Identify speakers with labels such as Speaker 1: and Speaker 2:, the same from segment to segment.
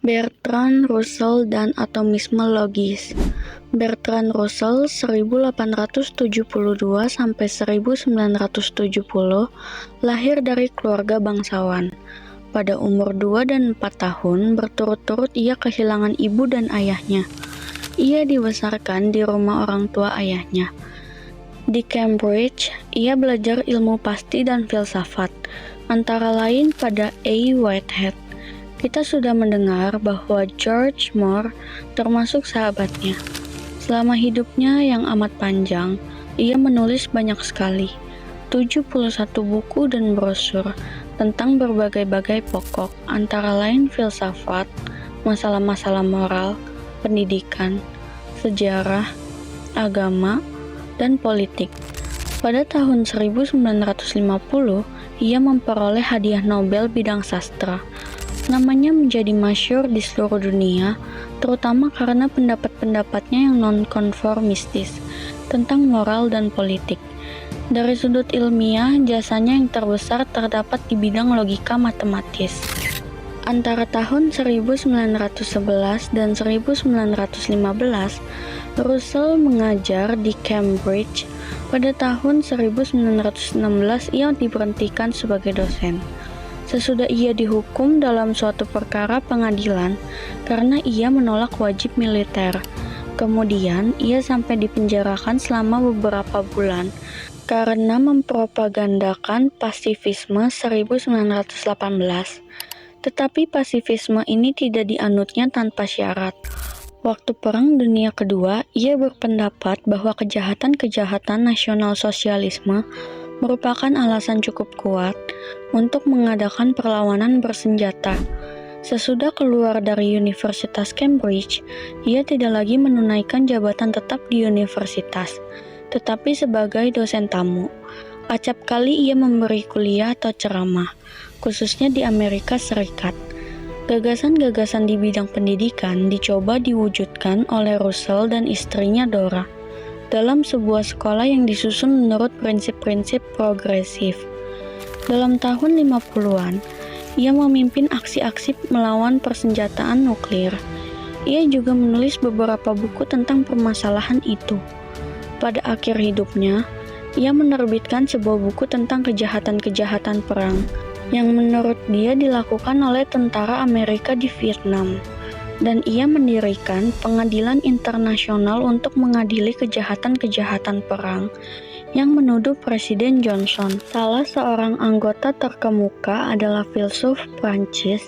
Speaker 1: Bertrand Russell dan atomisme logis. Bertrand Russell 1872 sampai 1970 lahir dari keluarga bangsawan. Pada umur 2 dan 4 tahun berturut-turut ia kehilangan ibu dan ayahnya. Ia dibesarkan di rumah orang tua ayahnya. Di Cambridge, ia belajar ilmu pasti dan filsafat, antara lain pada A. Whitehead. Kita sudah mendengar bahwa George Moore termasuk sahabatnya. Selama hidupnya yang amat panjang, ia menulis banyak sekali, 71 buku dan brosur tentang berbagai-bagai pokok, antara lain filsafat, masalah-masalah moral, pendidikan, sejarah, agama, dan politik. Pada tahun 1950, ia memperoleh hadiah Nobel bidang sastra. Namanya menjadi masyhur di seluruh dunia, terutama karena pendapat-pendapatnya yang nonkonformistis tentang moral dan politik. Dari sudut ilmiah, jasanya yang terbesar terdapat di bidang logika matematis. Antara tahun 1911 dan 1915, Russell mengajar di Cambridge. Pada tahun 1916, ia diberhentikan sebagai dosen. Sesudah ia dihukum dalam suatu perkara pengadilan karena ia menolak wajib militer. Kemudian, ia sampai dipenjarakan selama beberapa bulan karena mempropagandakan pasifisme 1918. Tetapi pasifisme ini tidak dianutnya tanpa syarat. Waktu Perang Dunia Kedua, ia berpendapat bahwa kejahatan-kejahatan nasional sosialisme merupakan alasan cukup kuat untuk mengadakan perlawanan bersenjata. Sesudah keluar dari Universitas Cambridge, ia tidak lagi menunaikan jabatan tetap di universitas, tetapi sebagai dosen tamu. Acap kali ia memberi kuliah atau ceramah, khususnya di Amerika Serikat. Gagasan-gagasan di bidang pendidikan dicoba diwujudkan oleh Russell dan istrinya Dora dalam sebuah sekolah yang disusun menurut prinsip-prinsip progresif. Dalam tahun 50-an, ia memimpin aksi-aksi melawan persenjataan nuklir. Ia juga menulis beberapa buku tentang permasalahan itu. Pada akhir hidupnya, ia menerbitkan sebuah buku tentang kejahatan-kejahatan perang yang menurut dia dilakukan oleh tentara Amerika di Vietnam. Dan ia mendirikan pengadilan internasional untuk mengadili kejahatan-kejahatan perang yang menuduh Presiden Johnson. Salah seorang anggota terkemuka adalah filsuf Prancis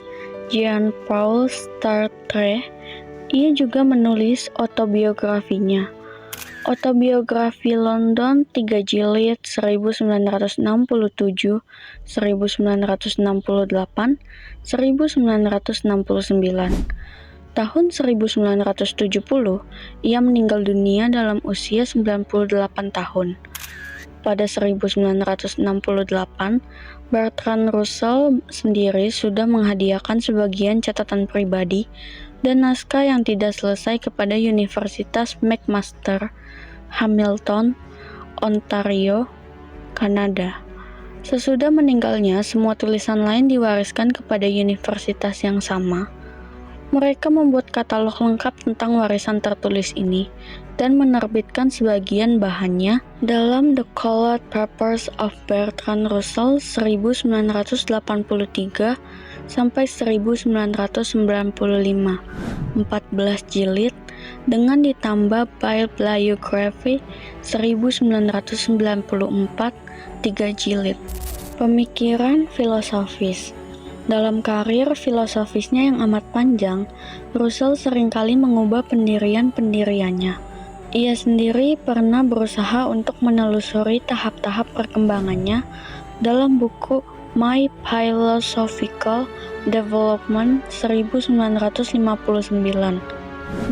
Speaker 1: Jean-Paul Sartre. Ia juga menulis autobiografinya. Autobiografi London 3 jilid 1967, 1968, 1969. Tahun 1970, ia meninggal dunia dalam usia 98 tahun. Pada 1968, Bertrand Russell sendiri sudah menghadiahkan sebagian catatan pribadi dan naskah yang tidak selesai kepada Universitas McMaster, Hamilton, Ontario, Kanada. Sesudah meninggalnya, semua tulisan lain diwariskan kepada universitas yang sama. Mereka membuat katalog lengkap tentang warisan tertulis ini dan menerbitkan sebagian bahannya dalam The Colored Papers of Bertrand Russell 1983 sampai 1995, 14 jilid, dengan ditambah Bibliography 1994, 3 jilid. Pemikiran filosofis. Dalam karir filosofisnya yang amat panjang, Russell seringkali mengubah pendirian-pendiriannya. Ia sendiri pernah berusaha untuk menelusuri tahap-tahap perkembangannya dalam buku My Philosophical Development 1959.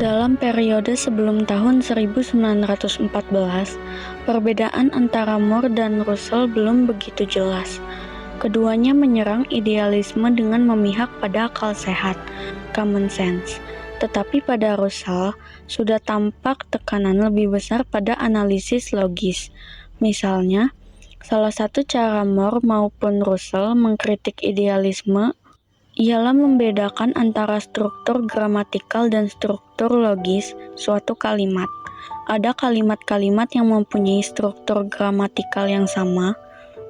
Speaker 1: Dalam periode sebelum tahun 1914, perbedaan antara Moore dan Russell belum begitu jelas. Keduanya menyerang idealisme dengan memihak pada akal sehat, common sense. Tetapi pada Russell sudah tampak tekanan lebih besar pada analisis logis. Misalnya, salah satu cara Moore maupun Russell mengkritik idealisme ialah membedakan antara struktur gramatikal dan struktur logis suatu kalimat. Ada kalimat-kalimat yang mempunyai struktur gramatikal yang sama,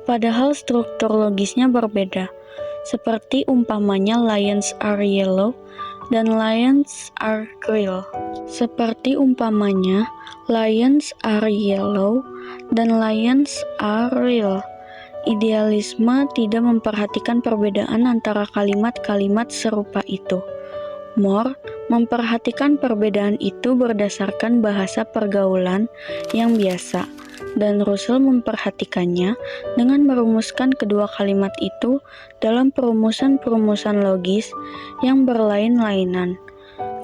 Speaker 1: padahal struktur logisnya berbeda, seperti umpamanya lions are yellow dan lions are green. Seperti umpamanya lions are yellow dan lions are real. Idealisme tidak memperhatikan perbedaan antara kalimat-kalimat serupa itu. More memperhatikan perbedaan itu berdasarkan bahasa pergaulan yang biasa, dan Russell memperhatikannya dengan merumuskan kedua kalimat itu dalam perumusan-perumusan logis yang berlain-lainan.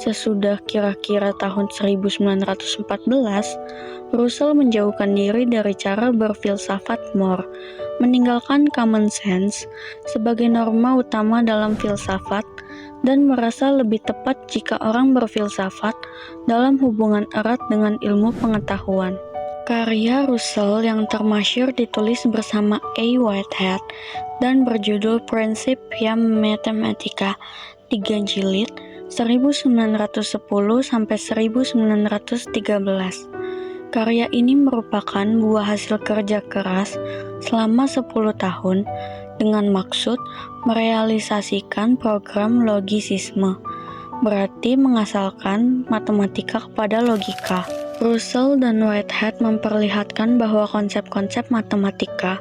Speaker 1: Sesudah kira-kira tahun 1914, Russell menjauhkan diri dari cara berfilsafat More, meninggalkan common sense sebagai norma utama dalam filsafat, dan merasa lebih tepat jika orang berfilsafat dalam hubungan erat dengan ilmu pengetahuan. Karya Russell yang termasyhur ditulis bersama A. Whitehead dan berjudul Principia Mathematica, 3 jilid, 1910–1913. Karya ini merupakan buah hasil kerja keras selama 10 tahun dengan maksud merealisasikan program logisisme, berarti mengasalkan matematika kepada logika. Russell dan Whitehead memperlihatkan bahwa konsep-konsep matematika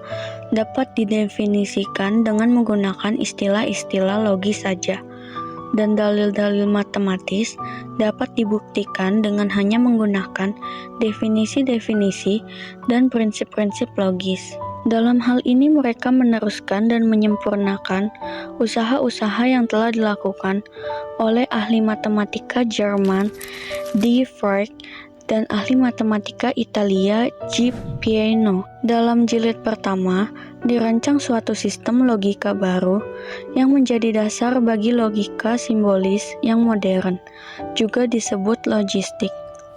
Speaker 1: dapat didefinisikan dengan menggunakan istilah-istilah logis saja, dan dalil-dalil matematis dapat dibuktikan dengan hanya menggunakan definisi-definisi dan prinsip-prinsip logis. Dalam hal ini mereka meneruskan dan menyempurnakan usaha-usaha yang telah dilakukan oleh ahli matematika Jerman D. Frege dan ahli matematika Italia G. Peano. Dalam jilid pertama, dirancang suatu sistem logika baru yang menjadi dasar bagi logika simbolis yang modern, juga disebut logistik.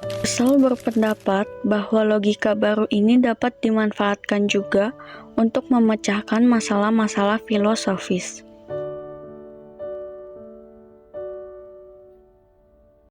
Speaker 1: Russell berpendapat bahwa logika baru ini dapat dimanfaatkan juga untuk memecahkan masalah-masalah filosofis.